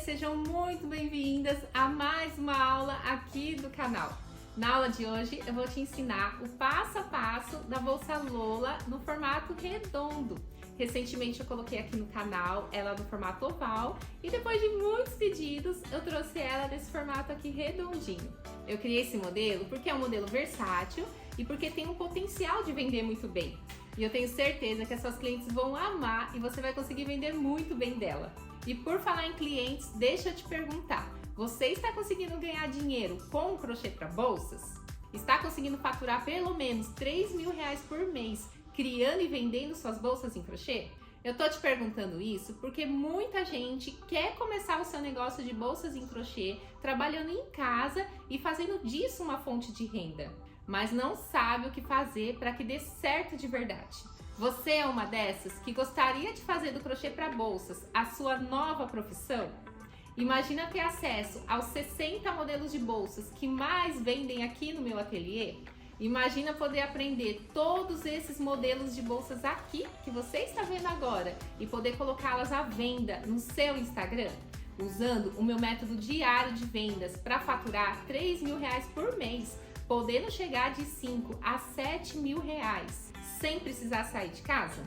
Sejam muito bem-vindas a mais uma aula aqui do canal. Na aula de hoje eu vou te ensinar o passo a passo da bolsa Lola no formato redondo. Recentemente eu coloquei aqui no canal ela no formato oval e depois de muitos pedidos eu trouxe ela nesse formato aqui redondinho. Eu criei esse modelo porque é um modelo versátil e porque tem um potencial de vender muito bem. E eu tenho certeza que as suas clientes vão amar e você vai conseguir vender muito bem dela. E por falar em clientes, deixa eu te perguntar, você está conseguindo ganhar dinheiro com o crochê para bolsas? Está conseguindo faturar pelo menos R$3.000 por mês criando e vendendo suas bolsas em crochê? Eu tô te perguntando isso porque muita gente quer começar o seu negócio de bolsas em crochê trabalhando em casa e fazendo disso uma fonte de renda, mas não sabe o que fazer para que dê certo de verdade. Você é uma dessas que gostaria de fazer do crochê para bolsas a sua nova profissão? Imagina ter acesso aos 60 modelos de bolsas que mais vendem aqui no meu ateliê? Imagina poder aprender todos esses modelos de bolsas aqui que você está vendo agora e poder colocá-las à venda no seu Instagram? Usando o meu método diário de vendas para faturar R$3.000 por mês, podendo chegar de R$5.000 a R$7.000 sem precisar sair de casa?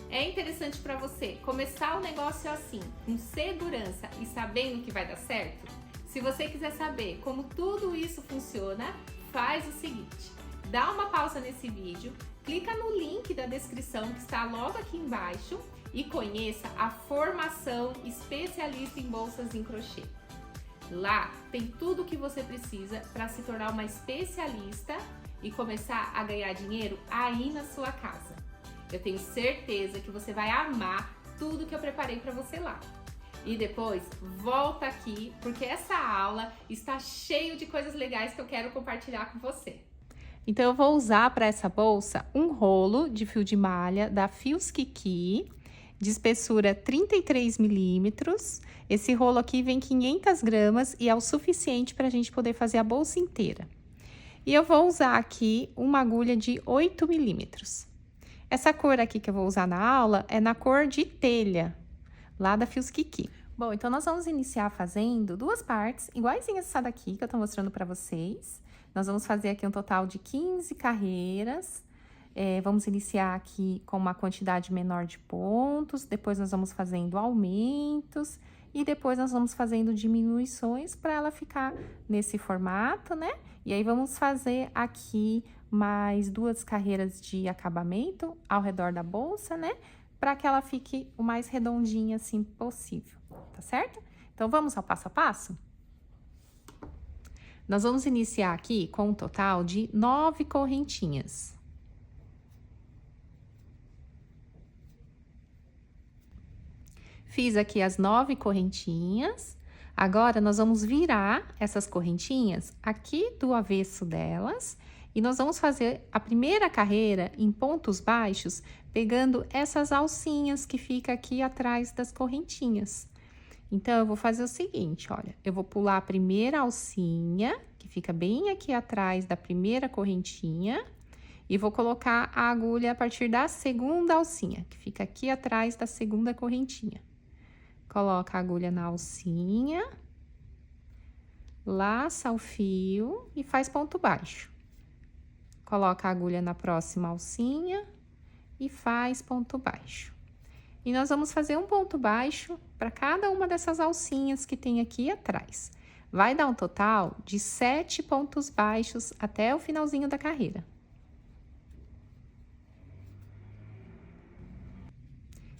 É interessante para você começar o negócio assim, com segurança e sabendo que vai dar certo? Se você quiser saber como tudo isso funciona, faz o seguinte: dá uma pausa nesse vídeo, clica no link da descrição que está logo aqui embaixo e conheça a formação especialista em bolsas em crochê. Lá tem tudo o que você precisa para se tornar uma especialista e começar a ganhar dinheiro aí na sua casa. Eu tenho certeza que você vai amar tudo que eu preparei para você lá. E depois volta aqui porque essa aula está cheia de coisas legais que eu quero compartilhar com você. Então eu vou usar para essa bolsa um rolo de fio de malha da Fios Kiki, de espessura 33 milímetros. Esse rolo aqui vem 500 gramas e é o suficiente para a gente poder fazer a bolsa inteira. E eu vou usar aqui uma agulha de 8 milímetros. Essa cor aqui que eu vou usar na aula é na cor de telha, lá da Fios Kiki. Bom, então nós vamos iniciar fazendo duas partes, iguaizinhas essa daqui que eu tô mostrando para vocês. Nós vamos fazer aqui um total de 15 carreiras. Vamos iniciar aqui com uma quantidade menor de pontos, depois nós vamos fazendo aumentos e depois nós vamos fazendo diminuições para ela ficar nesse formato, né? E aí vamos fazer aqui mais duas carreiras de acabamento ao redor da bolsa, né? Para que ela fique o mais redondinha assim possível, tá certo? Então vamos ao passo a passo? Nós vamos iniciar aqui com um total de 9 correntinhas. Fiz aqui as 9 correntinhas. Agora, nós vamos virar essas correntinhas aqui do avesso delas e nós vamos fazer a primeira carreira em pontos baixos, pegando essas alcinhas que fica aqui atrás das correntinhas. Então, eu vou fazer o seguinte, olha, eu vou pular a primeira alcinha, que fica bem aqui atrás da primeira correntinha, e vou colocar a agulha a partir da segunda alcinha, que fica aqui atrás da segunda correntinha. Coloca a agulha na alcinha, laça o fio e faz ponto baixo. Coloca a agulha na próxima alcinha e faz ponto baixo. E nós vamos fazer um ponto baixo para cada uma dessas alcinhas que tem aqui atrás. Vai dar um total de 7 pontos baixos até o finalzinho da carreira.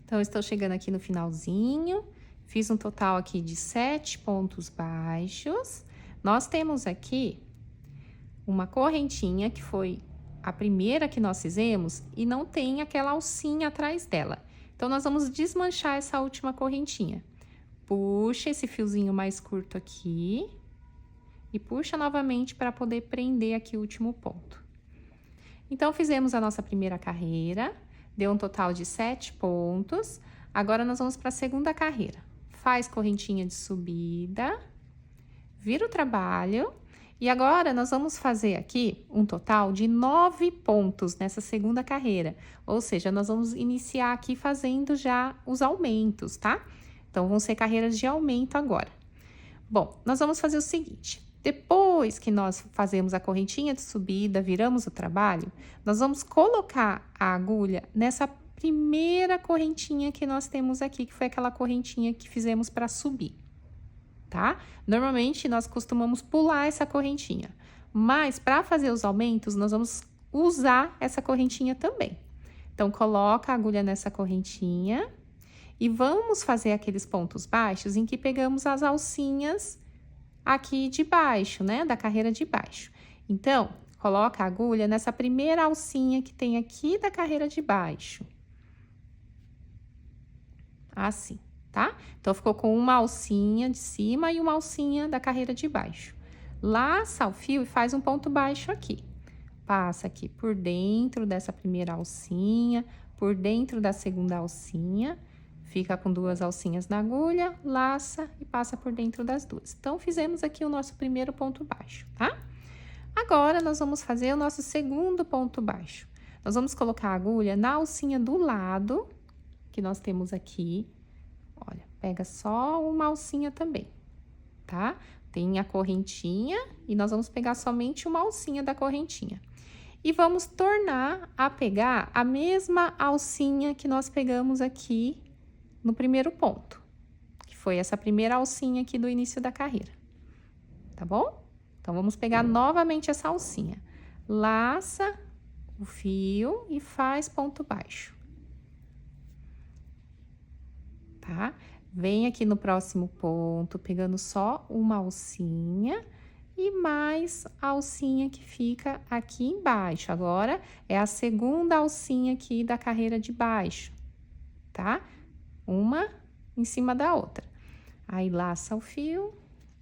Então, eu estou chegando aqui no finalzinho, fiz um total aqui de 7 pontos baixos. Nós temos aqui uma correntinha que foi a primeira que nós fizemos e não tem aquela alcinha atrás dela. Então, nós vamos desmanchar essa última correntinha. Puxa esse fiozinho mais curto aqui e puxa novamente para poder prender aqui o último ponto. Então, fizemos a nossa primeira carreira, deu um total de 7 pontos. Agora, nós vamos para a segunda carreira. Faz correntinha de subida, vira o trabalho. E agora, nós vamos fazer aqui um total de 9 pontos nessa segunda carreira. Ou seja, nós vamos iniciar aqui fazendo já os aumentos, tá? Então, vão ser carreiras de aumento agora. Bom, nós vamos fazer o seguinte. Depois que nós fazemos a correntinha de subida, viramos o trabalho, nós vamos colocar a agulha nessa primeira correntinha que nós temos aqui, que foi aquela correntinha que fizemos para subir, tá? Normalmente, nós costumamos pular essa correntinha, mas para fazer os aumentos, nós vamos usar essa correntinha também. Então, coloca a agulha nessa correntinha e vamos fazer aqueles pontos baixos em que pegamos as alcinhas aqui de baixo, né? Da carreira de baixo. Então, coloca a agulha nessa primeira alcinha que tem aqui da carreira de baixo. Assim, tá? Então, ficou com uma alcinha de cima e uma alcinha da carreira de baixo. Laça o fio e faz um ponto baixo aqui. Passa aqui por dentro dessa primeira alcinha, por dentro da segunda alcinha. Fica com duas alcinhas na agulha, laça e passa por dentro das duas. Então, fizemos aqui o nosso primeiro ponto baixo, tá? Agora, nós vamos fazer o nosso segundo ponto baixo. Nós vamos colocar a agulha na alcinha do lado, que nós temos aqui. Olha, pega só uma alcinha também, tá? Tem a correntinha e nós vamos pegar somente uma alcinha da correntinha. E vamos tornar a pegar a mesma alcinha que nós pegamos aqui no primeiro ponto, que foi essa primeira alcinha aqui do início da carreira, tá bom? Então, vamos pegar novamente essa alcinha. Laça o fio e faz ponto baixo. Tá? Vem aqui no próximo ponto, pegando só uma alcinha e mais a alcinha que fica aqui embaixo. Agora, é a segunda alcinha aqui da carreira de baixo, tá? Uma em cima da outra. Aí, laça o fio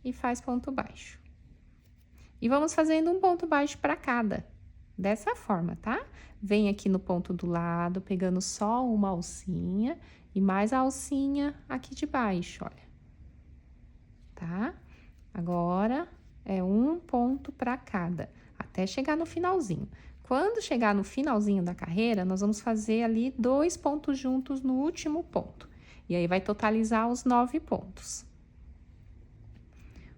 e faz ponto baixo. E vamos fazendo um ponto baixo para cada, dessa forma, tá? Vem aqui no ponto do lado, pegando só uma alcinha e mais a alcinha aqui de baixo, olha. Tá? Agora, é um ponto para cada, até chegar no finalzinho. Quando chegar no finalzinho da carreira, nós vamos fazer ali 2 pontos juntos no último ponto. E aí, vai totalizar os 9 pontos.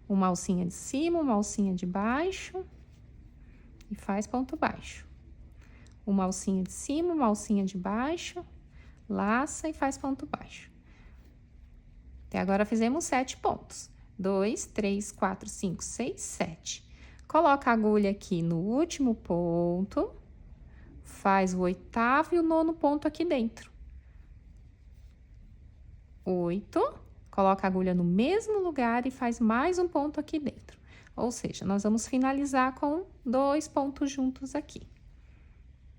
Uma alcinha de cima, uma alcinha de baixo e faz ponto baixo. Uma alcinha de cima, uma alcinha de baixo, laça e faz ponto baixo. Até agora, fizemos 7 pontos. 2, 3, 4, 5, 6, 7. Coloca a agulha aqui no último ponto, faz o 8º e o 9º ponto aqui dentro. 8, coloca a agulha no mesmo lugar e faz mais um ponto aqui dentro. Ou seja, nós vamos finalizar com 2 pontos juntos aqui,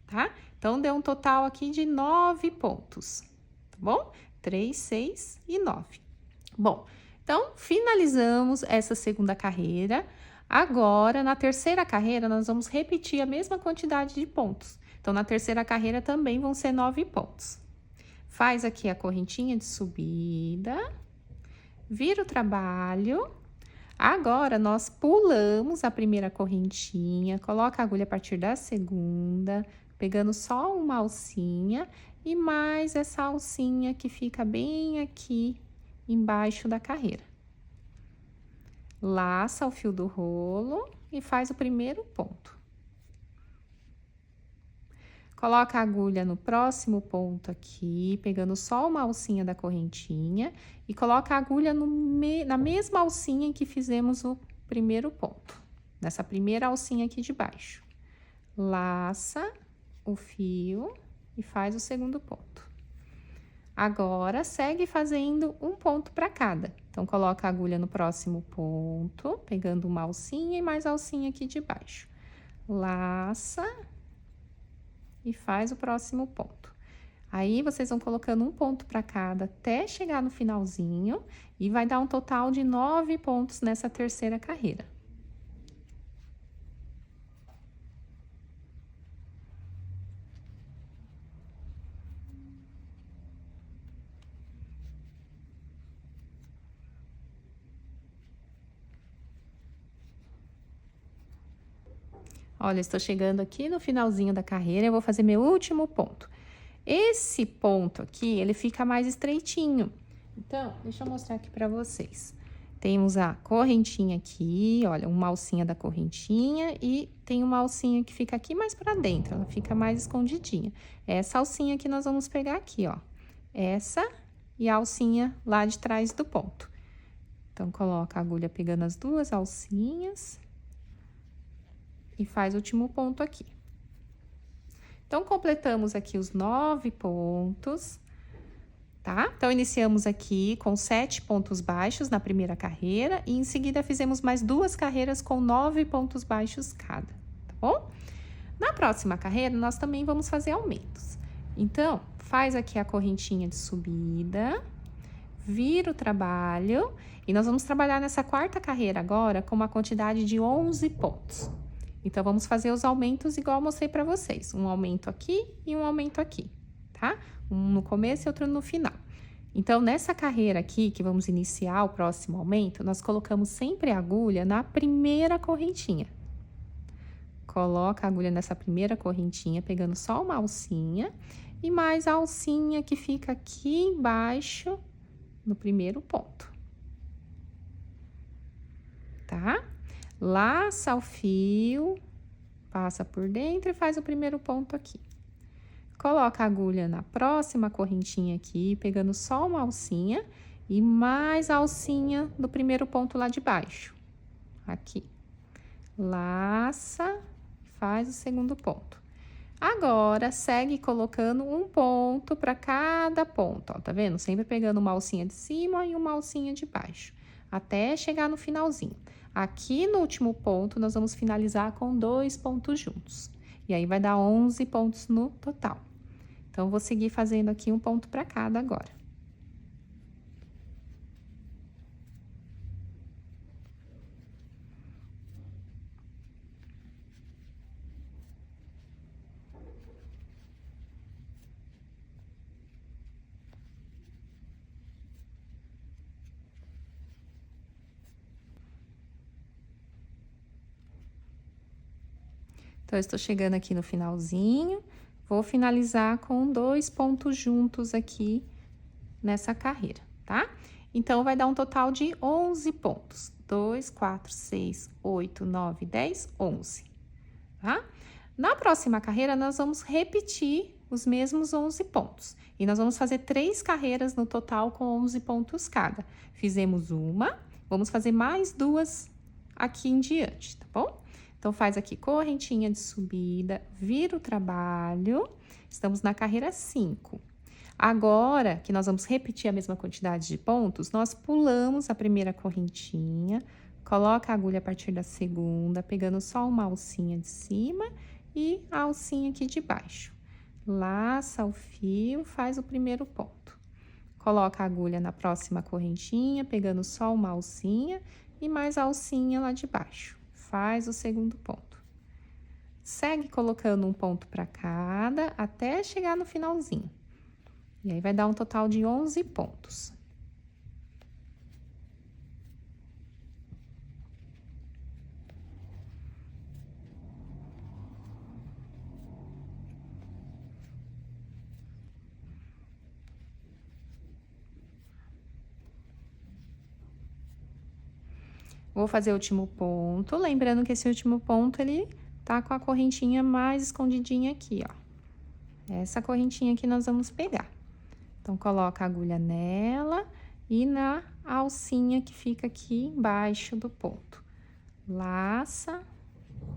tá? Então, deu um total aqui de 9 pontos, tá bom? 3, 6 e 9. Bom, então, finalizamos essa segunda carreira. Agora, na terceira carreira, nós vamos repetir a mesma quantidade de pontos. Então, na terceira carreira também vão ser 9 pontos. Faz aqui a correntinha de subida, vira o trabalho. Agora, nós pulamos a primeira correntinha, coloca a agulha a partir da segunda, pegando só uma alcinha e mais essa alcinha que fica bem aqui embaixo da carreira. Laça o fio do rolo e faz o primeiro ponto. Coloca a agulha no próximo ponto aqui, pegando só uma alcinha da correntinha e coloca a agulha na mesma alcinha em que fizemos o primeiro ponto, nessa primeira alcinha aqui de baixo. Laça o fio e faz o segundo ponto. Agora, segue fazendo um ponto para cada. Então, coloca a agulha no próximo ponto, pegando uma alcinha e mais alcinha aqui de baixo. Laça e faz o próximo ponto. Aí, vocês vão colocando um ponto para cada até chegar no finalzinho e vai dar um total de 9 pontos nessa terceira carreira. Olha, estou chegando aqui no finalzinho da carreira, eu vou fazer meu último ponto. Esse ponto aqui, ele fica mais estreitinho. Então, deixa eu mostrar aqui para vocês. Temos a correntinha aqui, olha, uma alcinha da correntinha e tem uma alcinha que fica aqui mais pra dentro, ela fica mais escondidinha. Essa alcinha que nós vamos pegar aqui, ó. Essa e a alcinha lá de trás do ponto. Então, coloca a agulha pegando as duas alcinhas e faz o último ponto aqui. Então, completamos aqui os 9 pontos. Tá? Então, iniciamos aqui com 7 pontos baixos na primeira carreira e em seguida fizemos mais 2 carreiras com 9 pontos baixos cada, tá bom? Na próxima carreira, nós também vamos fazer aumentos. Então, faz aqui a correntinha de subida, vira o trabalho e nós vamos trabalhar nessa quarta carreira agora com uma quantidade de 11 pontos. Então, vamos fazer os aumentos igual eu mostrei pra vocês. Um aumento aqui e um aumento aqui, tá? Um no começo e outro no final. Então, nessa carreira aqui, que vamos iniciar o próximo aumento, nós colocamos sempre a agulha na primeira correntinha. Coloca a agulha nessa primeira correntinha, pegando só uma alcinha e mais a alcinha que fica aqui embaixo no primeiro ponto. Tá? Laça o fio, passa por dentro e faz o primeiro ponto aqui. Coloca a agulha na próxima correntinha aqui, pegando só uma alcinha e mais a alcinha do primeiro ponto lá de baixo. Aqui. Laça, faz o segundo ponto. Agora, segue colocando um ponto para cada ponto, ó, tá vendo? Sempre pegando uma alcinha de cima e uma alcinha de baixo, até chegar no finalzinho. Aqui no último ponto, nós vamos finalizar com 2 pontos juntos. E aí, vai dar 11 pontos no total. Então, vou seguir fazendo aqui um ponto para cada agora. Então, eu estou chegando aqui no finalzinho. Vou finalizar com 2 pontos juntos aqui nessa carreira, tá? Então, vai dar um total de 11 pontos. 2, 4, 6, 8, 9, 10, 11, tá? Na próxima carreira, nós vamos repetir os mesmos 11 pontos. E nós vamos fazer 3 carreiras no total com 11 pontos cada. Fizemos uma, vamos fazer mais 2 aqui em diante, tá bom? Então, faz aqui correntinha de subida, vira o trabalho, estamos na carreira 5. Agora, que nós vamos repetir a mesma quantidade de pontos, nós pulamos a primeira correntinha, coloca a agulha a partir da segunda, pegando só uma alcinha de cima e a alcinha aqui de baixo. Laça o fio, faz o primeiro ponto. Coloca a agulha na próxima correntinha, pegando só uma alcinha e mais a alcinha lá de baixo. Faz o segundo ponto. Segue colocando um ponto para cada até chegar no finalzinho. E aí, vai dar um total de 11 pontos. Vou fazer o último ponto, lembrando que esse último ponto, ele tá com a correntinha mais escondidinha aqui, ó. Essa correntinha que nós vamos pegar. Então, coloca a agulha nela e na alcinha que fica aqui embaixo do ponto. Laça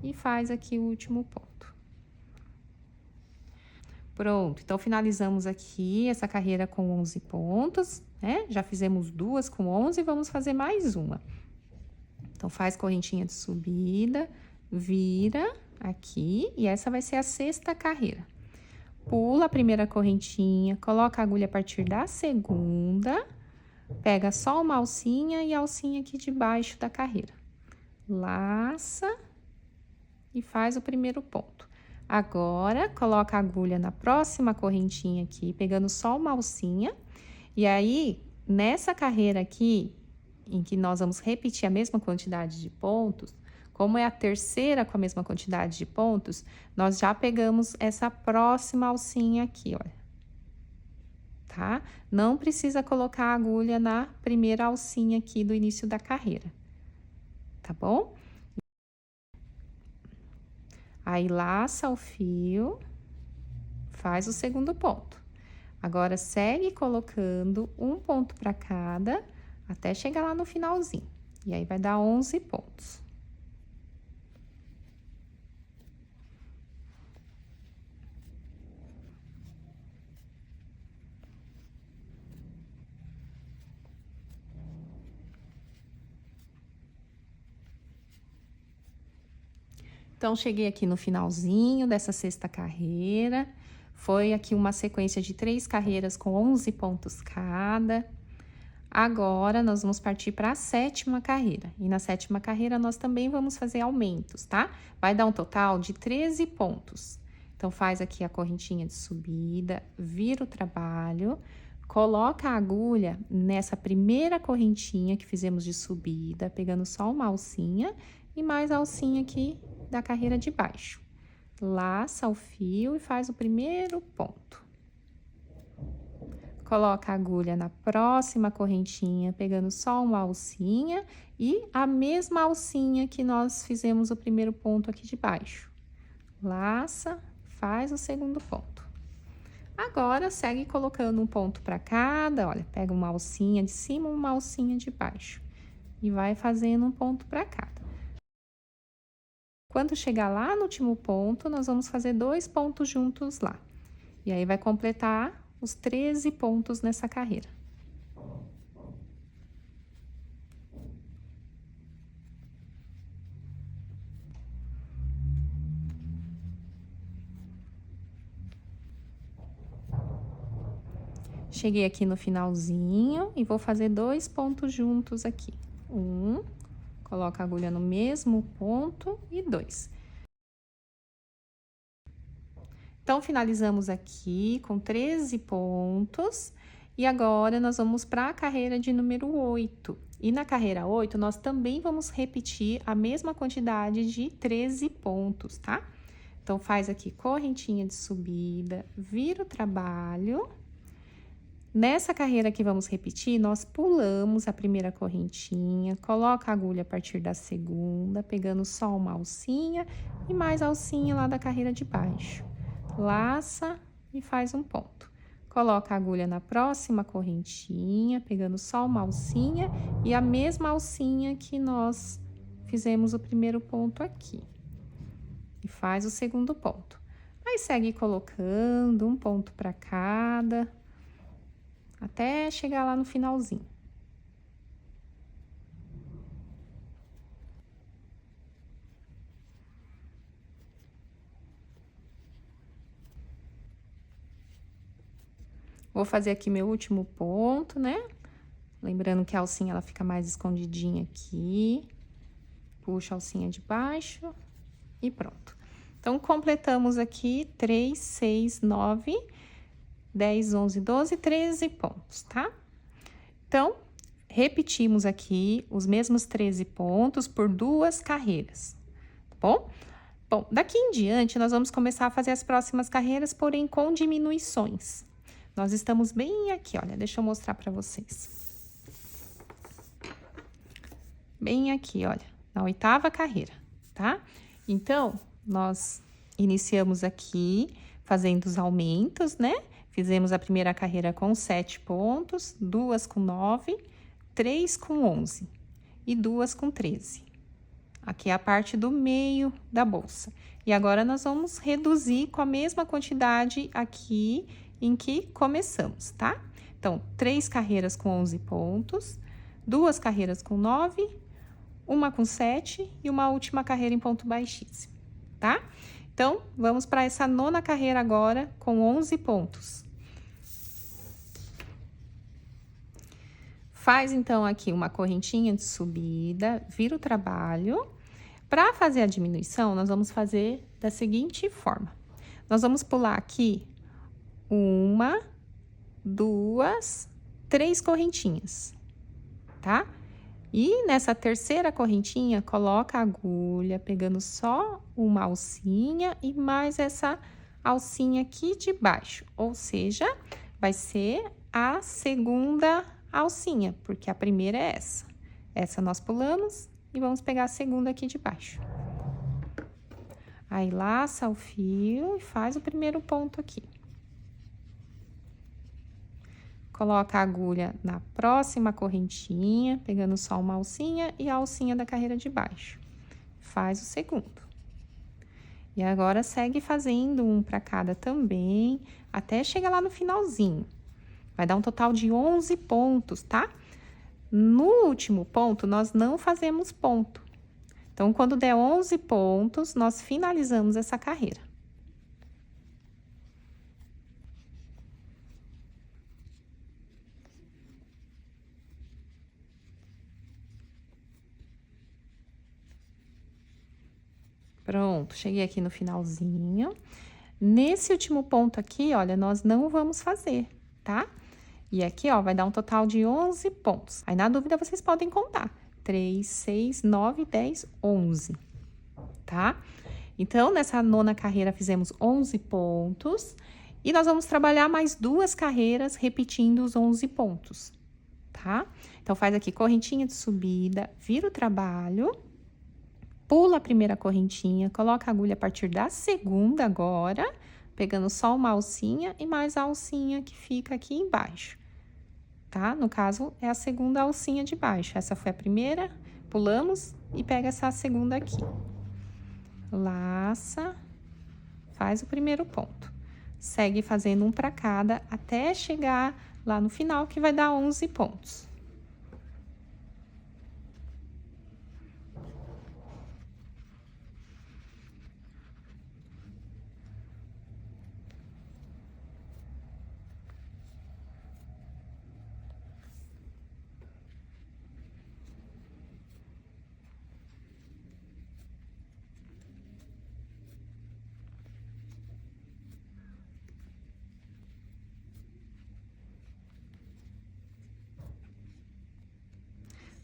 e faz aqui o último ponto. Pronto, então, finalizamos aqui essa carreira com 11 pontos, né? Já fizemos 2 com 11, vamos fazer mais uma. Então, faz correntinha de subida, vira aqui, e essa vai ser a 6ª carreira. Pula a primeira correntinha, coloca a agulha a partir da segunda, pega só uma alcinha e a alcinha aqui de baixo da carreira. Laça e faz o primeiro ponto. Agora, coloca a agulha na próxima correntinha aqui, pegando só uma alcinha, e aí, nessa carreira aqui, em que nós vamos repetir a mesma quantidade de pontos, como é a terceira com a mesma quantidade de pontos, nós já pegamos essa próxima alcinha aqui, olha. tá? Não precisa colocar a agulha na primeira alcinha aqui do início da carreira, tá bom? Aí, laça o fio, faz o segundo ponto. Agora, segue colocando um ponto para cada, até chegar lá no finalzinho. E aí, vai dar 11 pontos. Então, cheguei aqui no finalzinho dessa sexta carreira. Foi aqui uma sequência de 3 carreiras com 11 pontos cada. Agora, nós vamos partir para a 7ª carreira. E na 7ª carreira, nós também vamos fazer aumentos, tá? Vai dar um total de 13 pontos. Então, faz aqui a correntinha de subida, vira o trabalho, coloca a agulha nessa primeira correntinha que fizemos de subida, pegando só uma alcinha e mais a alcinha aqui da carreira de baixo. Laça o fio e faz o primeiro ponto. Coloca a agulha na próxima correntinha, pegando só uma alcinha e a mesma alcinha que nós fizemos o primeiro ponto aqui de baixo. Laça, faz o segundo ponto. Agora, segue colocando um ponto para cada, olha, pega uma alcinha de cima, uma alcinha de baixo e vai fazendo um ponto para cada. Quando chegar lá no último ponto, nós vamos fazer 2 pontos juntos lá. E aí, vai completar os 13 pontos nessa carreira. Cheguei aqui no finalzinho e vou fazer 2 pontos juntos aqui. Coloca a agulha no mesmo ponto e 2. Então, finalizamos aqui com 13 pontos. E agora, nós vamos para a carreira de número 8. E na carreira 8, nós também vamos repetir a mesma quantidade de 13 pontos, tá? Então, faz aqui correntinha de subida, vira o trabalho. Nessa carreira que vamos repetir, nós pulamos a primeira correntinha, coloca a agulha a partir da segunda, pegando só uma alcinha e mais alcinha lá da carreira de baixo. Laça e faz um ponto. Coloca a agulha na próxima correntinha, pegando só uma alcinha e a mesma alcinha que nós fizemos o primeiro ponto aqui. E faz o segundo ponto. Aí, segue colocando um ponto para cada, até chegar lá no finalzinho. Vou fazer aqui meu último ponto, né? Lembrando que a alcinha, ela fica mais escondidinha aqui. Puxa a alcinha de baixo e pronto. Então, completamos aqui 3, 6, 9, 10, 11, 12, 13 pontos, tá? Então, repetimos aqui os mesmos 13 pontos por 2 carreiras, tá bom? Bom, daqui em diante, nós vamos começar a fazer as próximas carreiras, porém com diminuições. Nós estamos bem aqui, olha, deixa eu mostrar pra vocês. Bem aqui, olha, na 8ª carreira, tá? Então, nós iniciamos aqui fazendo os aumentos, né? Fizemos a primeira carreira com 7 pontos, 2 com 9, 3 com 11 e 2 com 13. Aqui é a parte do meio da bolsa. E agora, nós vamos reduzir com a mesma quantidade aqui em que começamos, tá? Então, 3 carreiras com 11 pontos, 2 carreiras com 9, uma com 7 e uma última carreira em ponto baixíssimo, tá? Então, vamos para essa 9ª carreira agora com 11 pontos. Faz, então, aqui uma correntinha de subida, vira o trabalho. Para fazer a diminuição, nós vamos fazer da seguinte forma. Nós vamos pular aqui 1, 2, 3 correntinhas, tá? E nessa terceira correntinha, coloca a agulha, pegando só uma alcinha e mais essa alcinha aqui de baixo. Ou seja, vai ser a segunda alcinha, porque a primeira é essa. Essa nós pulamos e vamos pegar a segunda aqui de baixo. Aí, laça o fio e faz o primeiro ponto aqui. Coloca a agulha na próxima correntinha, pegando só uma alcinha e a alcinha da carreira de baixo. Faz o segundo. E agora, segue fazendo um para cada também, até chegar lá no finalzinho. Vai dar um total de 11 pontos, tá? No último ponto, nós não fazemos ponto. Então, quando der 11 pontos, nós finalizamos essa carreira. Pronto, cheguei aqui no finalzinho. Nesse último ponto aqui, olha, nós não vamos fazer, tá? E aqui, ó, vai dar um total de 11 pontos. Aí, na dúvida, vocês podem contar. 3, 6, 9, 10, 11, tá? Então, nessa nona carreira, fizemos 11 pontos. E nós vamos trabalhar mais 2 carreiras, repetindo os 11 pontos, tá? Então, faz aqui correntinha de subida, vira o trabalho, pula a primeira correntinha, coloca a agulha a partir da segunda agora, pegando só uma alcinha e mais a alcinha que fica aqui embaixo, tá? No caso, é a segunda alcinha de baixo. Essa foi a primeira, pulamos e pega essa segunda aqui. Laça, faz o primeiro ponto. Segue fazendo um para cada até chegar lá no final, que vai dar 11 pontos.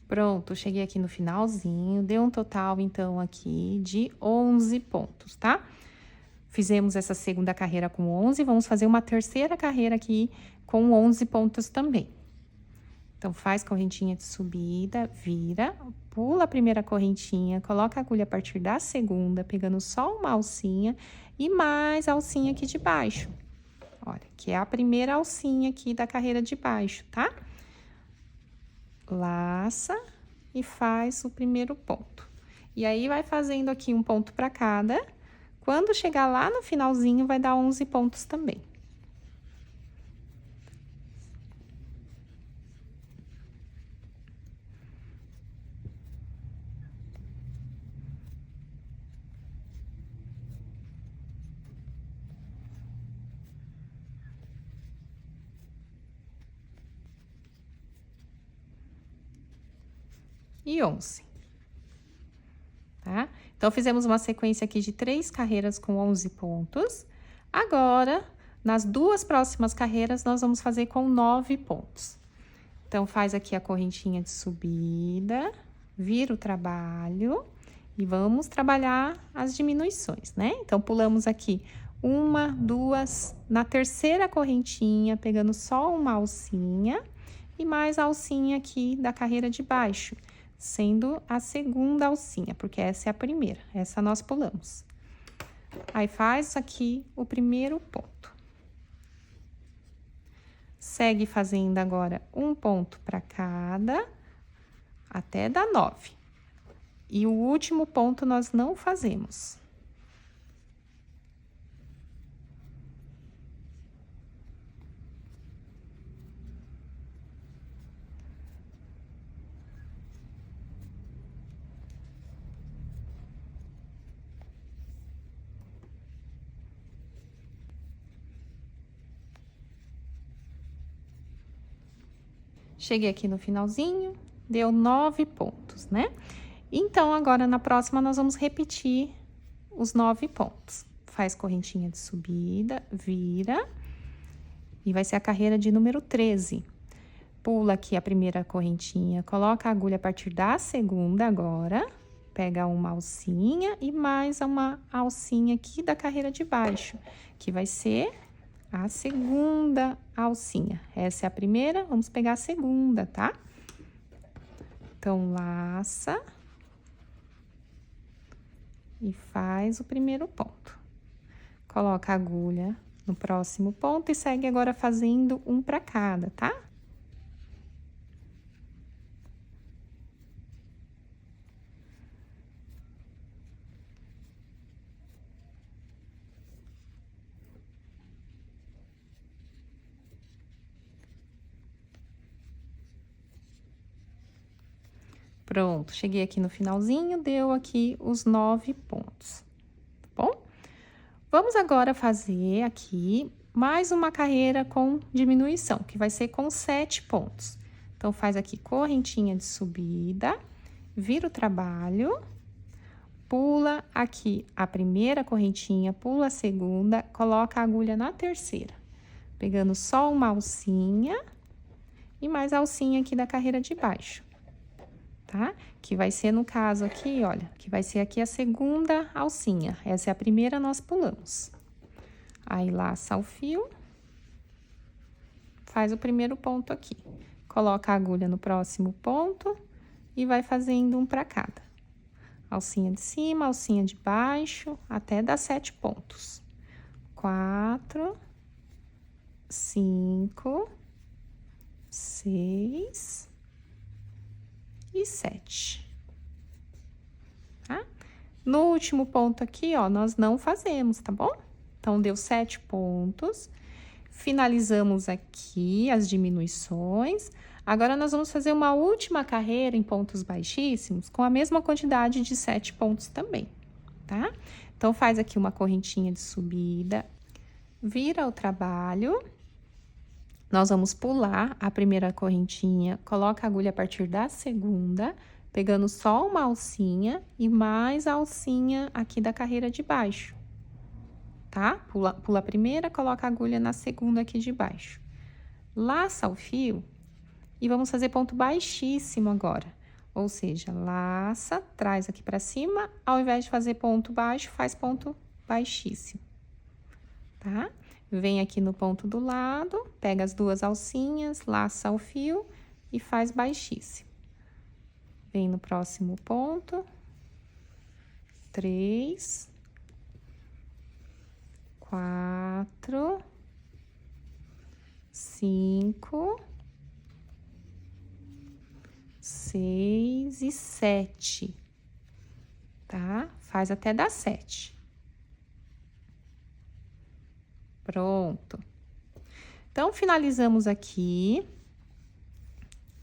Pronto, cheguei aqui no finalzinho, deu um total, então, aqui de 11 pontos, tá? Fizemos essa segunda carreira com 11, vamos fazer uma terceira carreira aqui com 11 pontos também. Então, faz correntinha de subida, vira, pula a primeira correntinha, coloca a agulha a partir da segunda, pegando só uma alcinha e mais a alcinha aqui de baixo. Olha, que é a primeira alcinha aqui da carreira de baixo, tá? Laça e faz o primeiro ponto. E aí, vai fazendo aqui um ponto para cada. Quando chegar lá no finalzinho, vai dar 11 pontos também. E 11, tá? Então, fizemos uma sequência aqui de 3 carreiras com 11 pontos. Agora, nas 2 próximas carreiras, nós vamos fazer com 9 pontos. Então, faz aqui a correntinha de subida, vira o trabalho e vamos trabalhar as diminuições, né? Então, pulamos aqui 1, 2, na terceira correntinha, pegando só uma alcinha e mais a alcinha aqui da carreira de baixo, sendo a segunda alcinha, porque essa é a primeira, essa nós pulamos. Aí, faz aqui o primeiro ponto. Segue fazendo agora um ponto para cada, até dar 9. E o último ponto nós não fazemos. Cheguei aqui no finalzinho, deu 9 pontos, né? Então, agora, na próxima, nós vamos repetir os 9 pontos. Faz correntinha de subida, vira, e vai ser a carreira de número 13. Pula aqui a primeira correntinha, coloca a agulha a partir da segunda agora, pega uma alcinha e mais uma alcinha aqui da carreira de baixo, que vai ser a segunda alcinha. Essa é a primeira, vamos pegar a segunda, tá? Então, laça e faz o primeiro ponto. Coloca a agulha no próximo ponto e segue agora fazendo um para cada, tá? Pronto, cheguei aqui no finalzinho, deu aqui os 9 pontos, tá bom? Vamos agora fazer aqui mais uma carreira com diminuição, que vai ser com 7 pontos. Então, faz aqui correntinha de subida, vira o trabalho, pula aqui a primeira correntinha, pula a segunda, coloca a agulha na terceira, pegando só uma alcinha e mais a alcinha aqui da carreira de baixo. Tá? Que vai ser, no caso aqui, olha, que vai ser aqui a segunda alcinha. Essa é a primeira, nós pulamos. Aí, laça o fio, faz o primeiro ponto aqui. Coloca a agulha no próximo ponto e vai fazendo um para cada. Alcinha de cima, alcinha de baixo, até dar 7 pontos. 4, 5, 6... e 7, tá? No último ponto aqui, ó, nós não fazemos, tá bom? Então, deu 7 pontos. Finalizamos aqui as diminuições. Agora, nós vamos fazer uma última carreira em pontos baixíssimos com a mesma quantidade de 7 pontos também, tá? Então, faz aqui uma correntinha de subida, vira o trabalho. Nós vamos pular a primeira correntinha, coloca a agulha a partir da segunda, pegando só uma alcinha e mais a alcinha aqui da carreira de baixo, tá? Pula a primeira, coloca a agulha na segunda aqui de baixo. Laça o fio e vamos fazer ponto baixíssimo agora. Ou seja, laça, traz aqui pra cima, ao invés de fazer ponto baixo, faz ponto baixíssimo, tá? Vem aqui no ponto do lado, pega as duas alcinhas, laça o fio e faz baixíssimo. Vem no próximo ponto, 3, 4, 5, 6 e 7, tá? Faz até dar 7. Pronto. Então, finalizamos aqui,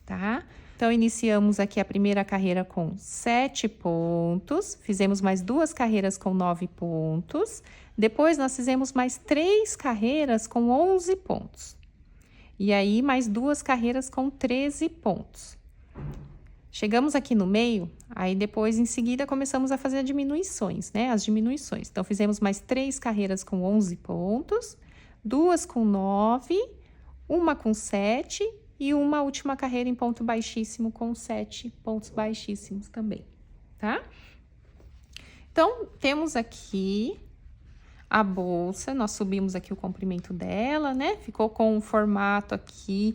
tá? Então, iniciamos aqui a primeira carreira com 7 pontos, fizemos mais 2 carreiras com 9 pontos, depois nós fizemos mais 3 carreiras com 11 pontos. E aí, mais 2 carreiras com 13 pontos. Chegamos aqui no meio, aí depois, em seguida, começamos a fazer as diminuições, né? As diminuições. Então, fizemos mais 3 carreiras com 11 pontos, 2 com 9, uma com 7 e uma última carreira em ponto baixíssimo com 7 pontos baixíssimos também, tá? Então, temos aqui a bolsa, nós subimos aqui o comprimento dela, né? Ficou com um formato aqui...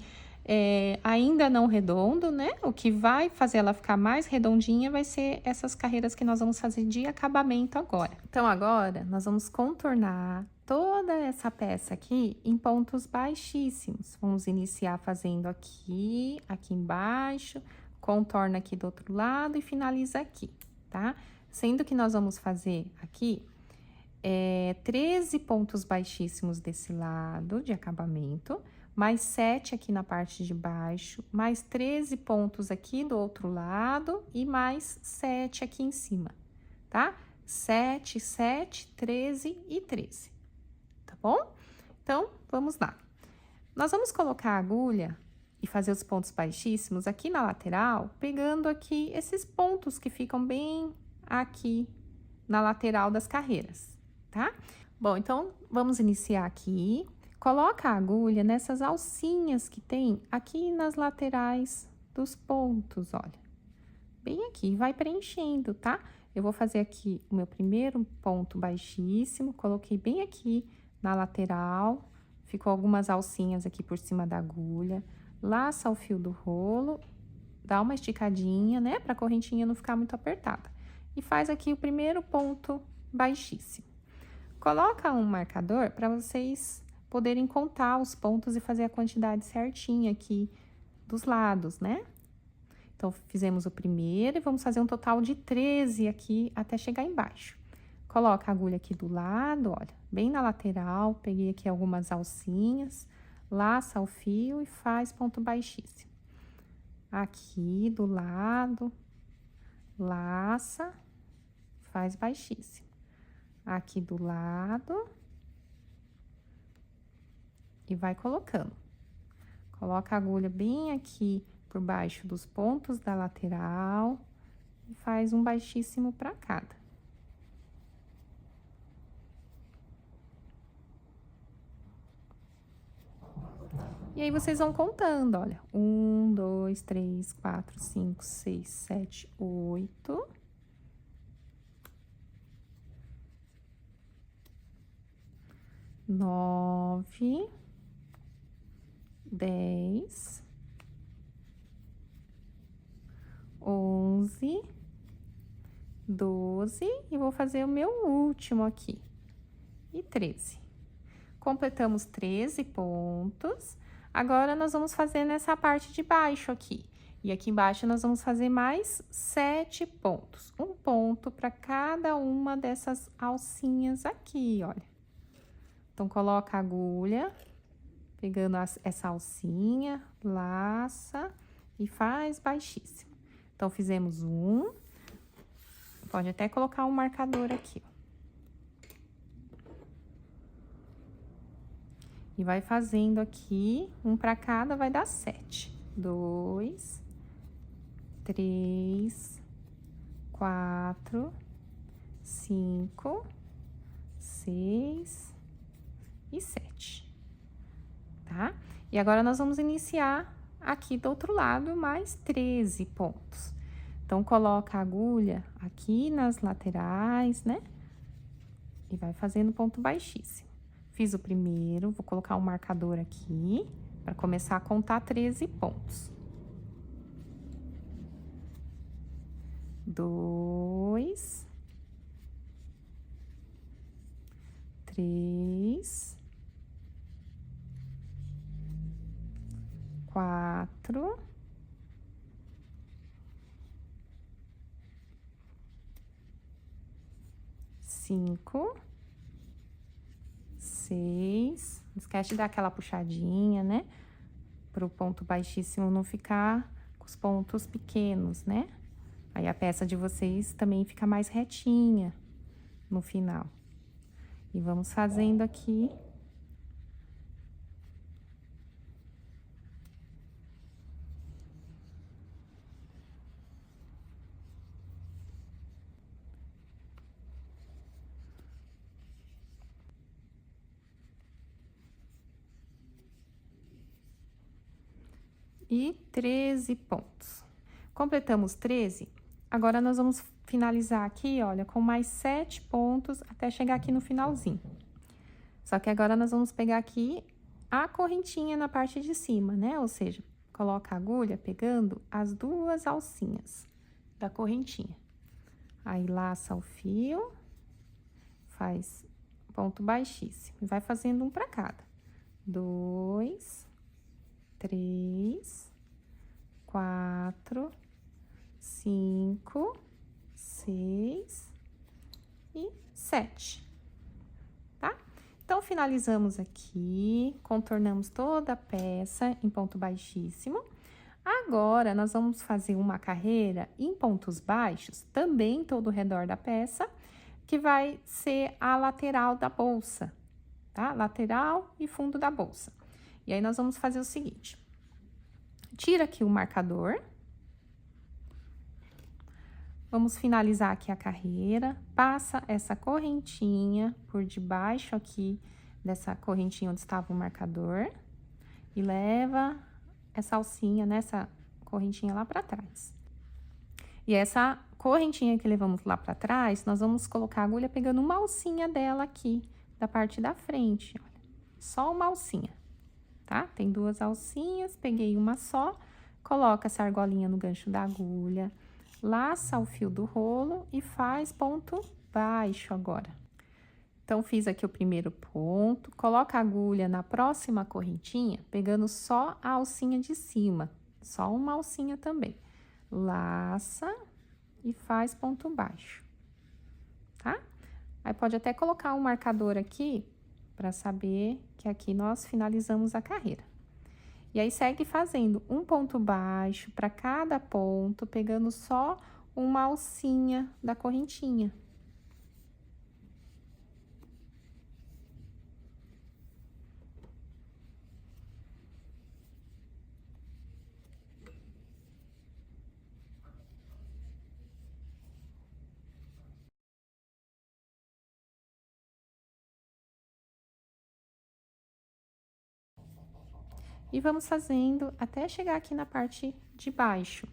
ainda não redondo, né? O que vai fazer ela ficar mais redondinha vai ser essas carreiras que nós vamos fazer de acabamento agora. Então, agora, nós vamos contornar toda essa peça aqui em pontos baixíssimos. Vamos iniciar fazendo aqui, aqui embaixo, contorna aqui do outro lado e finaliza aqui, tá? Sendo que nós vamos fazer aqui 13 pontos baixíssimos desse lado de acabamento, mais 7 aqui na parte de baixo, mais 13 pontos aqui do outro lado e mais 7 aqui em cima, tá? 7, 7, 13 e 13, tá bom? Então, vamos lá. Nós vamos colocar a agulha e fazer os pontos baixíssimos aqui na lateral, pegando aqui esses pontos que ficam bem aqui na lateral das carreiras, tá? Bom, então, vamos iniciar aqui. Coloca a agulha nessas alcinhas que tem aqui nas laterais dos pontos, olha. Bem aqui, vai preenchendo, tá? Eu vou fazer aqui o meu primeiro ponto baixíssimo, coloquei bem aqui na lateral, ficou algumas alcinhas aqui por cima da agulha. Laça o fio do rolo, dá uma esticadinha, né? Pra correntinha não ficar muito apertada. E faz aqui o primeiro ponto baixíssimo. Coloca um marcador para vocês poderem contar os pontos e fazer a quantidade certinha aqui dos lados, né? Então, fizemos o primeiro e vamos fazer um total de 13 aqui até chegar embaixo. Coloca a agulha aqui do lado, olha, bem na lateral, peguei aqui algumas alcinhas, laça o fio e faz ponto baixíssimo. Aqui do lado, laça, faz baixíssimo. Aqui do lado e vai colocando. Coloca a agulha bem aqui por baixo dos pontos da lateral e faz um baixíssimo para cada. E aí, vocês vão contando, olha. 1, 2, 3, 4, 5, 6, 7, 8. 9, 10, 11, 12 e vou fazer o meu último aqui. E 13. Completamos 13 pontos. Agora, nós vamos fazer nessa parte de baixo aqui. E aqui embaixo, nós vamos fazer mais 7 pontos. Um ponto para cada uma dessas alcinhas aqui, olha. Então, coloca a agulha, pegando essa alcinha, laça e faz baixíssimo. Então, fizemos um. Pode até colocar um marcador aqui, ó. E vai fazendo aqui, um para cada, vai dar 7. 2, 3, 4, 5, 6 e 7, tá? E agora, nós vamos iniciar aqui do outro lado mais 13 pontos. Então, coloca a agulha aqui nas laterais, né? E vai fazendo ponto baixíssimo. Fiz o primeiro, vou colocar um marcador aqui, para começar a contar 13 pontos. 2, 3, 4, 5, 6. Não esquece de dar aquela puxadinha, né? Para o ponto baixíssimo não ficar com os pontos pequenos, né? Aí a peça de vocês também fica mais retinha no final. E vamos fazendo aqui. E 13 pontos. Completamos 13, agora nós vamos finalizar aqui, olha, com mais 7 pontos até chegar aqui no finalzinho. Só que agora nós vamos pegar aqui a correntinha na parte de cima, né? Ou seja, coloca a agulha pegando as duas alcinhas da correntinha. Aí, laça o fio, faz ponto baixíssimo e vai fazendo um para cada. 2, 3, 4, 5, 6 e 7, tá? Então, finalizamos aqui, contornamos toda a peça em ponto baixíssimo. Agora, nós vamos fazer uma carreira em pontos baixos, também todo o redor da peça, que vai ser a lateral da bolsa, tá? Lateral e fundo da bolsa. E aí, nós vamos fazer o seguinte: tira aqui o marcador. Vamos finalizar aqui a carreira, passa essa correntinha por debaixo aqui dessa correntinha onde estava o marcador e leva essa alcinha nessa correntinha lá pra trás. E essa correntinha que levamos lá pra trás, nós vamos colocar a agulha pegando uma alcinha dela aqui, da parte da frente, olha. só uma alcinha, tá? Tem 2 alcinhas, peguei uma só, coloca essa argolinha no gancho da agulha, laça o fio do rolo e faz ponto baixo agora. Então, fiz aqui o primeiro ponto, coloca a agulha na próxima correntinha, pegando só a alcinha de cima, só uma alcinha também. Laça e faz ponto baixo, tá? Aí, pode até colocar um marcador aqui, para saber que aqui nós finalizamos a carreira. E aí, segue fazendo um ponto baixo para cada ponto, pegando só uma alcinha da correntinha. E vamos fazendo até chegar aqui na parte de baixo.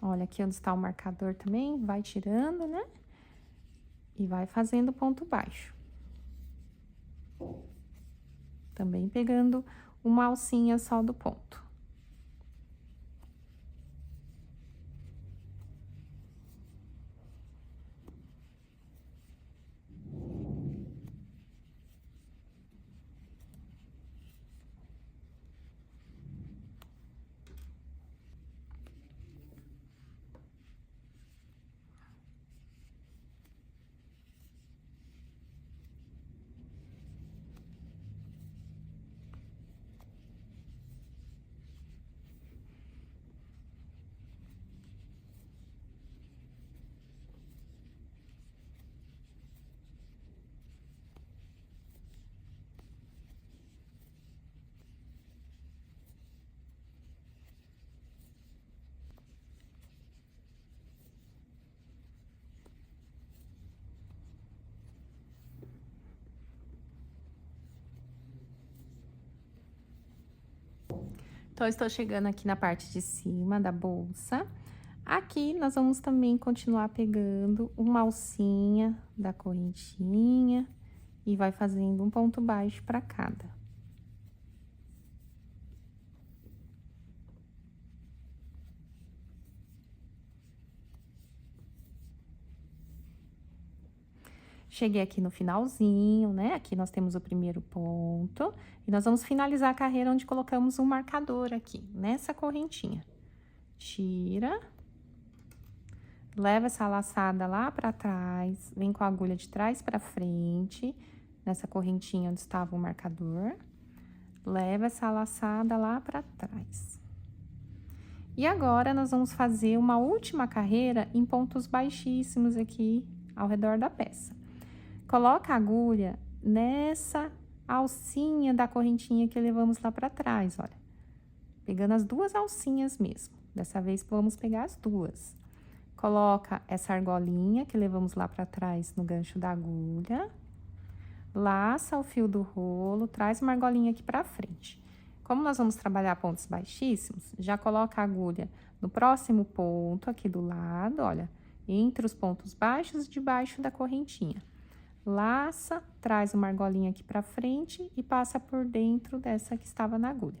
Olha, aqui onde está o marcador também, vai tirando, né? E vai fazendo ponto baixo. Também pegando uma alcinha só do ponto. Então, eu estou chegando aqui na parte de cima da bolsa. Aqui, nós vamos também continuar pegando uma alcinha da correntinha e vai fazendo um ponto baixo para cada. Cheguei aqui no finalzinho, né? Aqui nós temos o primeiro ponto. E nós vamos finalizar a carreira onde colocamos um marcador aqui, nessa correntinha. Tira. Leva essa laçada lá pra trás, vem com a agulha de trás pra frente, nessa correntinha onde estava o marcador. Leva essa laçada lá pra trás. E agora, nós vamos fazer uma última carreira em pontos baixíssimos aqui ao redor da peça. Coloca a agulha nessa alcinha da correntinha que levamos lá pra trás, olha. Pegando as 2 alcinhas mesmo. Dessa vez, vamos pegar as 2. Coloca essa argolinha que levamos lá pra trás no gancho da agulha. Laça o fio do rolo, traz uma argolinha aqui pra frente. Como nós vamos trabalhar pontos baixíssimos, já coloca a agulha no próximo ponto aqui do lado, olha, entre os pontos baixos e debaixo da correntinha. Laça, traz uma argolinha aqui pra frente e passa por dentro dessa que estava na agulha.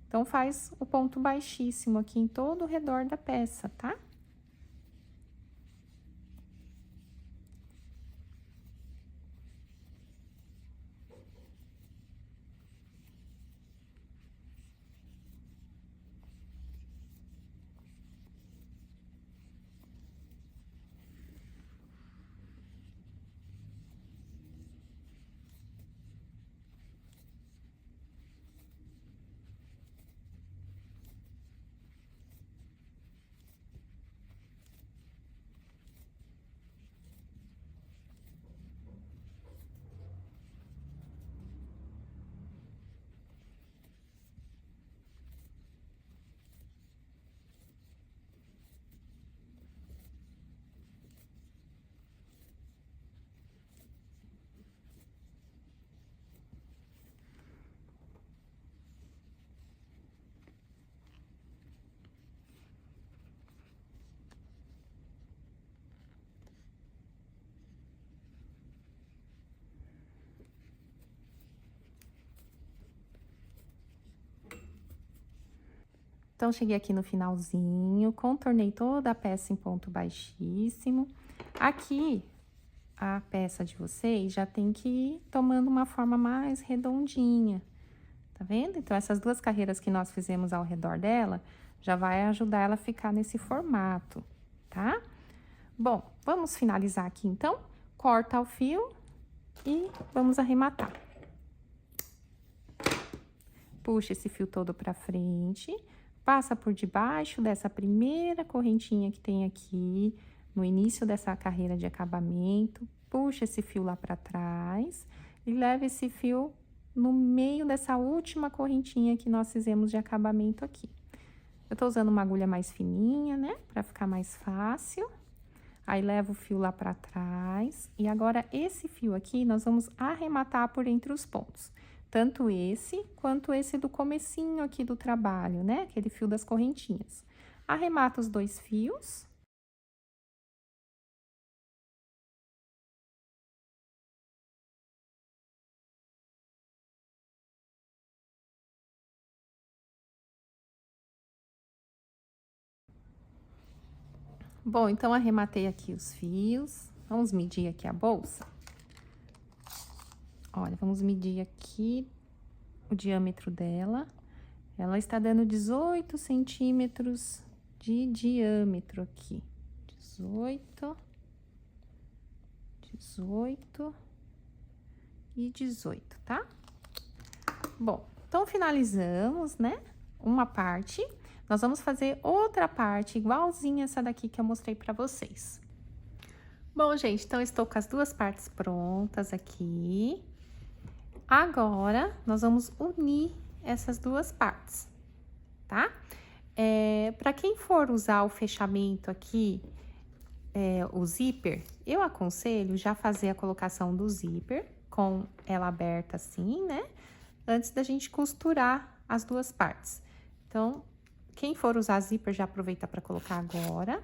Então, faz o ponto baixíssimo aqui em todo o redor da peça, tá? Então, cheguei aqui no finalzinho, contornei toda a peça em ponto baixíssimo. Aqui, a peça de vocês já tem que ir tomando uma forma mais redondinha, tá vendo? Então, essas duas carreiras que nós fizemos ao redor dela, já vai ajudar ela a ficar nesse formato, tá? Bom, vamos finalizar aqui, então. Corta o fio e vamos arrematar. Puxa esse fio todo pra frente, passa por debaixo dessa primeira correntinha que tem aqui, no início dessa carreira de acabamento, puxa esse fio lá pra trás e leva esse fio no meio dessa última correntinha que nós fizemos de acabamento aqui. Eu tô usando uma agulha mais fininha, né, pra ficar mais fácil. Aí, levo o fio lá pra trás e agora esse fio aqui nós vamos arrematar por entre os pontos. Tanto esse, quanto esse do comecinho aqui do trabalho, né? Aquele fio das correntinhas. Arremata os dois fios. Bom, então, arrematei aqui os fios. Vamos medir aqui a bolsa? Olha, vamos medir aqui o diâmetro dela. Ela está dando 18 centímetros de diâmetro aqui. 18 e 18, tá? Bom, então finalizamos, né? Uma parte. Nós vamos fazer outra parte igualzinha essa daqui que eu mostrei pra vocês. Bom, gente, então estou com as duas partes prontas aqui. Agora, nós vamos unir essas duas partes, tá? Para quem for usar o fechamento aqui, o zíper, eu aconselho já fazer a colocação do zíper com ela aberta assim, né? Antes da gente costurar as duas partes. Então, quem for usar zíper já aproveita para colocar agora.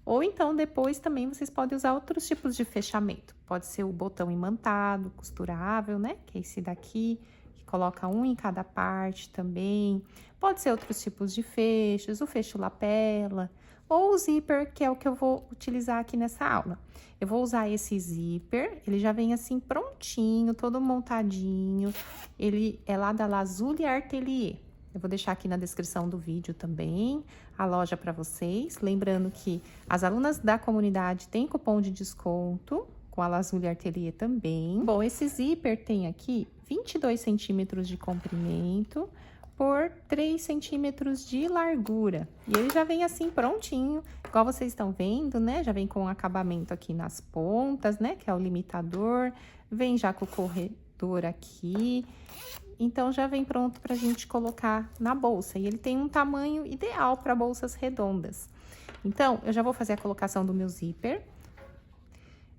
Ou então, depois também vocês podem usar outros tipos de fechamento. Pode ser o botão imantado, costurável, né? Que é esse daqui, que coloca um em cada parte também. Pode ser outros tipos de fechos, o fecho lapela, ou o zíper, que é o que eu vou utilizar aqui nessa aula. Eu vou usar esse zíper, ele já vem assim prontinho, todo montadinho. Ele é lá da Lazuli Atelier. Eu vou deixar aqui na descrição do vídeo também a loja para vocês. Lembrando que as alunas da comunidade têm cupom de desconto com a Lazuli Atelier também. Bom, esse zíper tem aqui 22 centímetros de comprimento por 3 centímetros de largura. E ele já vem assim prontinho, igual vocês estão vendo, né? Já vem com um acabamento aqui nas pontas, né? Que é o limitador. Vem já com o corredor aqui. Então, já vem pronto pra gente colocar na bolsa. E ele tem um tamanho ideal para bolsas redondas. Então, eu já vou fazer a colocação do meu zíper.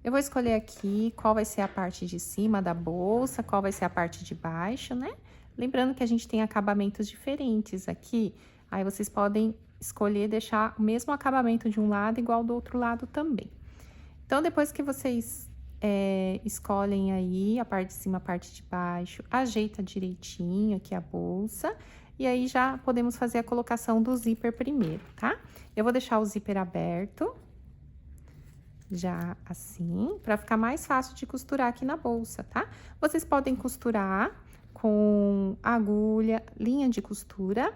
Eu vou escolher aqui qual vai ser a parte de cima da bolsa, qual vai ser a parte de baixo, né? Lembrando que a gente tem acabamentos diferentes aqui. Aí, vocês podem escolher deixar o mesmo acabamento de um lado igual do outro lado também. Então, depois que vocês escolhem aí a parte de cima, a parte de baixo, ajeita direitinho aqui a bolsa, e aí já podemos fazer a colocação do zíper primeiro, tá? Eu vou deixar o zíper aberto, já assim, pra ficar mais fácil de costurar aqui na bolsa, tá? Vocês podem costurar com agulha, linha de costura,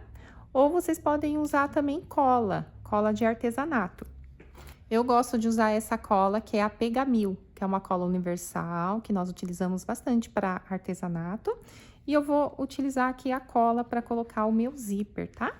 ou vocês podem usar também cola de artesanato. Eu gosto de usar essa cola, que é a Pegamil, que é uma cola universal, que nós utilizamos bastante para artesanato. E eu vou utilizar aqui a cola para colocar o meu zíper, tá?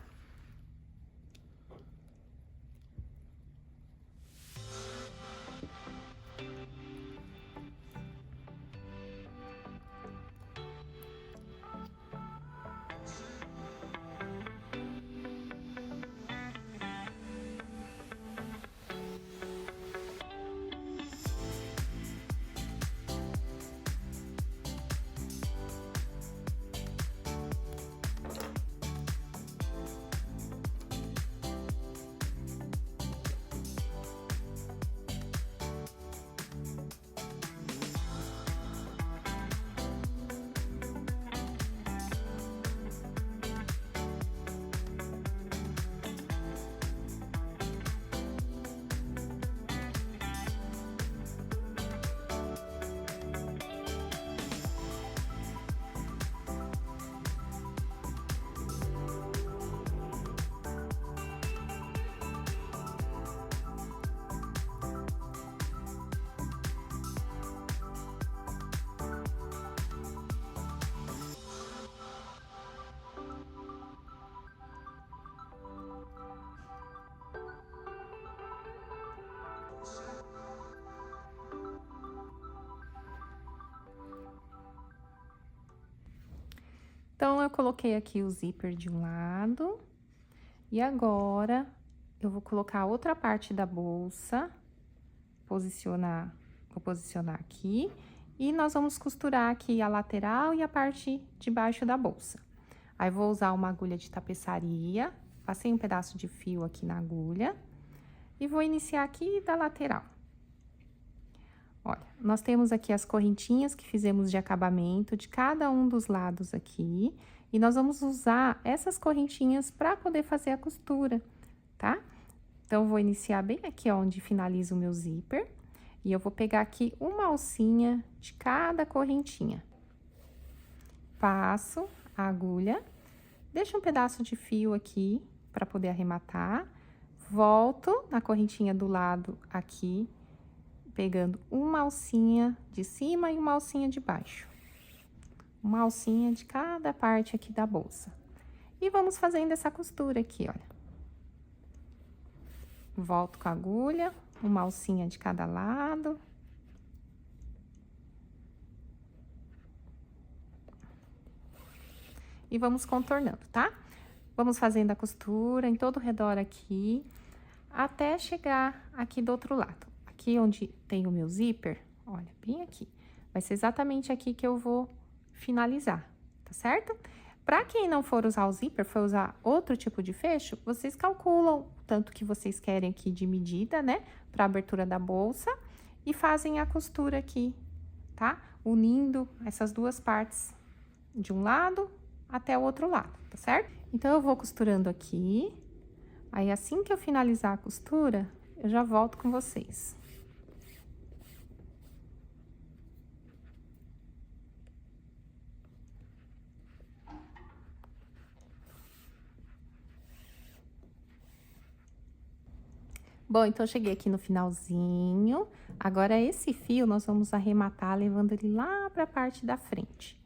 Então, eu coloquei aqui o zíper de um lado. E agora, eu vou colocar a outra parte da bolsa, vou posicionar aqui. E nós vamos costurar aqui a lateral e a parte de baixo da bolsa. Aí, vou usar uma agulha de tapeçaria, passei um pedaço de fio aqui na agulha. E vou iniciar aqui da lateral. Olha, nós temos aqui as correntinhas que fizemos de acabamento de cada um dos lados aqui. E nós vamos usar essas correntinhas para poder fazer a costura, tá? Então, eu vou iniciar bem aqui onde finaliza o meu zíper. E eu vou pegar aqui uma alcinha de cada correntinha. Passo a agulha, deixo um pedaço de fio aqui para poder arrematar. Volto na correntinha do lado aqui, pegando uma alcinha de cima e uma alcinha de baixo. Uma alcinha de cada parte aqui da bolsa. E vamos fazendo essa costura aqui, olha. Volto com a agulha, uma alcinha de cada lado. E vamos contornando, tá? Vamos fazendo a costura em todo o redor aqui, até chegar aqui do outro lado. Aqui onde tem o meu zíper, olha, bem aqui. Vai ser exatamente aqui que eu vou finalizar, tá certo? Pra quem não for usar o zíper, for usar outro tipo de fecho, vocês calculam o tanto que vocês querem aqui de medida, né? Pra abertura da bolsa e fazem a costura aqui, tá? Unindo essas duas partes de um lado até o outro lado, tá certo? Então, eu vou costurando aqui. Aí, assim que eu finalizar a costura, eu já volto com vocês. Bom, então, eu cheguei aqui no finalzinho. Agora, esse fio, nós vamos arrematar levando ele lá pra parte da frente.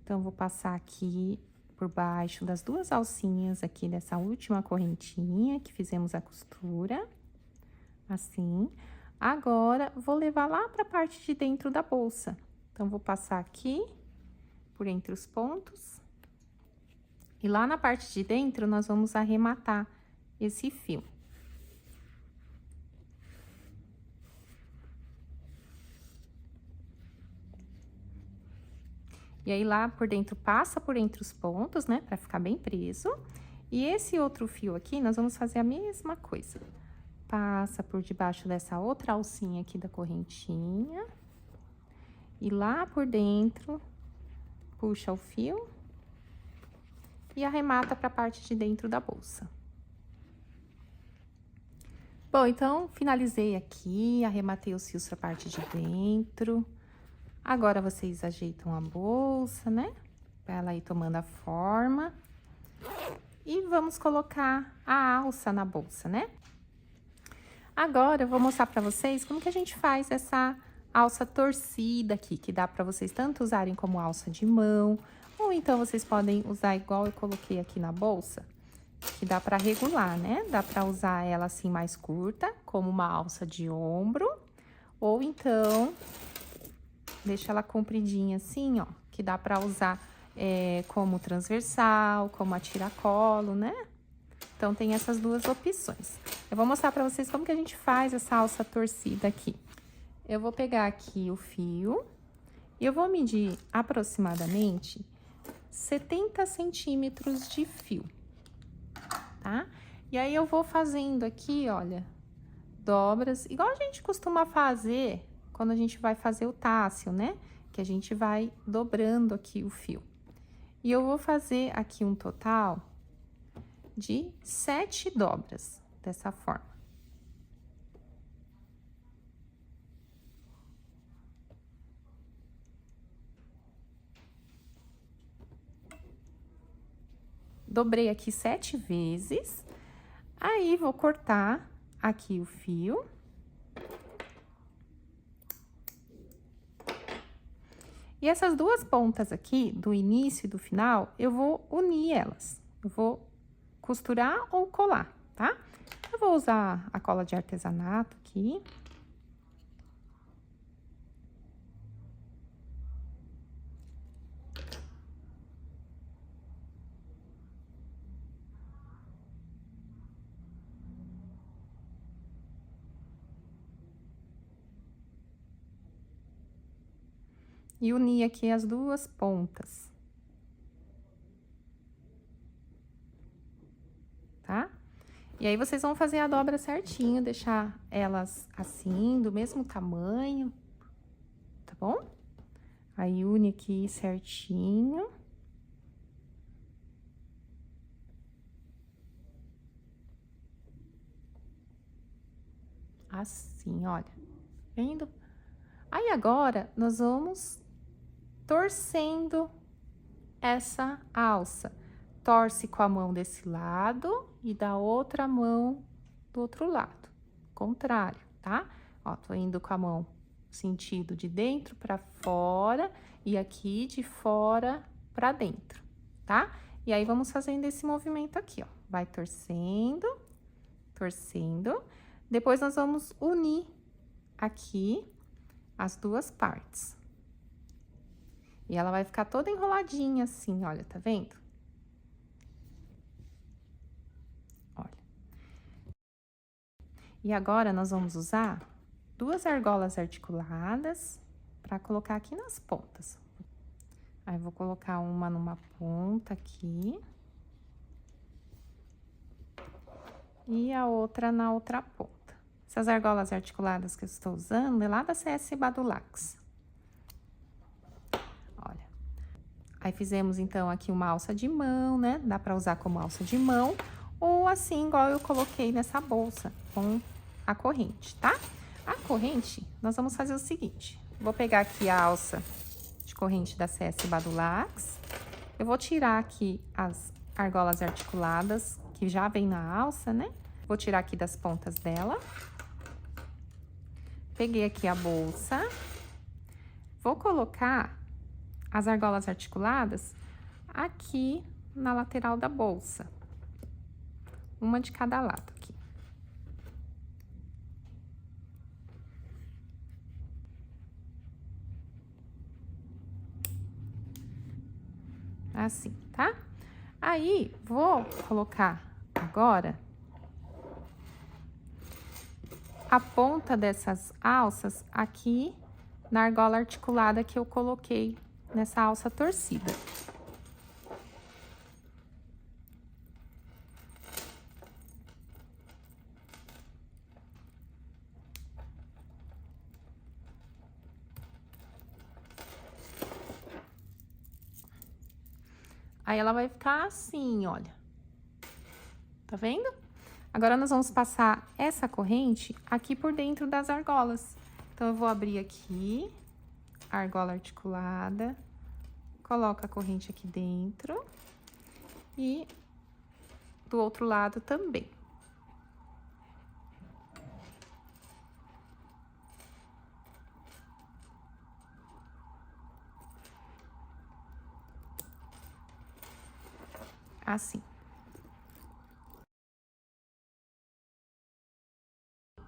Então, vou passar aqui por baixo das duas alcinhas aqui dessa última correntinha que fizemos a costura. Assim. Agora, vou levar lá pra parte de dentro da bolsa. Então, vou passar aqui por entre os pontos. E lá na parte de dentro, nós vamos arrematar esse fio. E aí, lá por dentro, passa por entre os pontos, né? Pra ficar bem preso. E esse outro fio aqui, nós vamos fazer a mesma coisa. Passa por debaixo dessa outra alcinha aqui da correntinha. E lá por dentro, puxa o fio. E arremata pra parte de dentro da bolsa. Bom, então, finalizei aqui, arrematei os fios pra parte de dentro. Agora, vocês ajeitam a bolsa, né? Pra ela ir tomando a forma. E vamos colocar a alça na bolsa, né? Agora, eu vou mostrar pra vocês como que a gente faz essa alça torcida aqui, que dá pra vocês tanto usarem como alça de mão, ou então vocês podem usar igual eu coloquei aqui na bolsa, que dá pra regular, né? Dá pra usar ela assim mais curta, como uma alça de ombro, ou então deixa ela compridinha assim, ó, que dá pra usar como transversal, como a tiracolo, né? Então, tem essas duas opções. Eu vou mostrar pra vocês como que a gente faz essa alça torcida aqui. Eu vou pegar aqui o fio e eu vou medir aproximadamente 70 centímetros de fio, tá? E aí, eu vou fazendo aqui, olha, dobras, igual a gente costuma fazer quando a gente vai fazer o tássel, né? Que a gente vai dobrando aqui o fio. E eu vou fazer aqui um total de 7 dobras, dessa forma. Dobrei aqui 7 vezes, aí vou cortar aqui o fio. E essas duas pontas aqui, do início e do final, eu vou unir elas. Eu vou costurar ou colar, tá? Eu vou usar a cola de artesanato aqui. e unir aqui as duas pontas. Tá? E aí, vocês vão fazer a dobra certinho, deixar elas assim, do mesmo tamanho, tá bom? Aí, une aqui certinho. Assim, olha, vendo? Aí, agora, nós vamos torcendo essa alça. Torce com a mão desse lado e da outra mão do outro lado, contrário, tá? Ó, tô indo com a mão sentido de dentro para fora e aqui de fora para dentro, tá? E aí, vamos fazendo esse movimento aqui, ó. Vai torcendo, torcendo. Depois, nós vamos unir aqui as duas partes. E ela vai ficar toda enroladinha assim, olha, tá vendo? E agora, nós vamos usar 2 argolas articuladas para colocar aqui nas pontas. Aí, vou colocar uma numa ponta aqui. E a outra na outra ponta. Essas argolas articuladas que eu estou usando é lá da CS Badulax. Olha. Aí, fizemos, então, aqui uma alça de mão, né? Dá para usar como alça de mão. Ou assim, igual eu coloquei nessa bolsa, com a corrente, tá? A corrente, nós vamos fazer o seguinte. Vou pegar aqui a alça de corrente da CS Badulax. Eu vou tirar aqui as argolas articuladas, que já vem na alça, né? Vou tirar aqui das pontas dela. Peguei aqui a bolsa. Vou colocar as argolas articuladas aqui na lateral da bolsa. Uma de cada lado aqui. Assim, tá? Aí, vou colocar agora a ponta dessas alças aqui na argola articulada que eu coloquei nessa alça torcida. Aí, ela vai ficar assim, olha. Tá vendo? Agora, nós vamos passar essa corrente aqui por dentro das argolas. Então, eu vou abrir aqui a argola articulada, coloco a corrente aqui dentro e do outro lado também. Assim.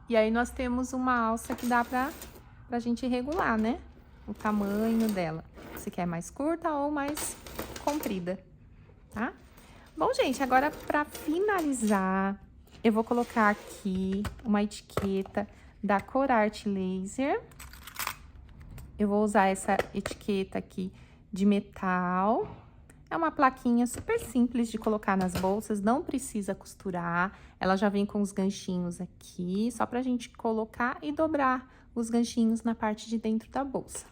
E aí, nós temos uma alça que dá pra gente regular, né? O tamanho dela. Se quer mais curta ou mais comprida, tá? Bom, gente, agora pra finalizar, eu vou colocar aqui uma etiqueta da Corarte Laser. Eu vou usar essa etiqueta aqui de metal. É uma plaquinha super simples de colocar nas bolsas, não precisa costurar. Ela já vem com os ganchinhos aqui, só pra gente colocar e dobrar os ganchinhos na parte de dentro da bolsa.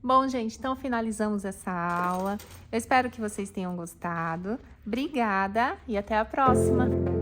Bom, gente, então finalizamos essa aula. Eu espero que vocês tenham gostado. Obrigada e até a próxima!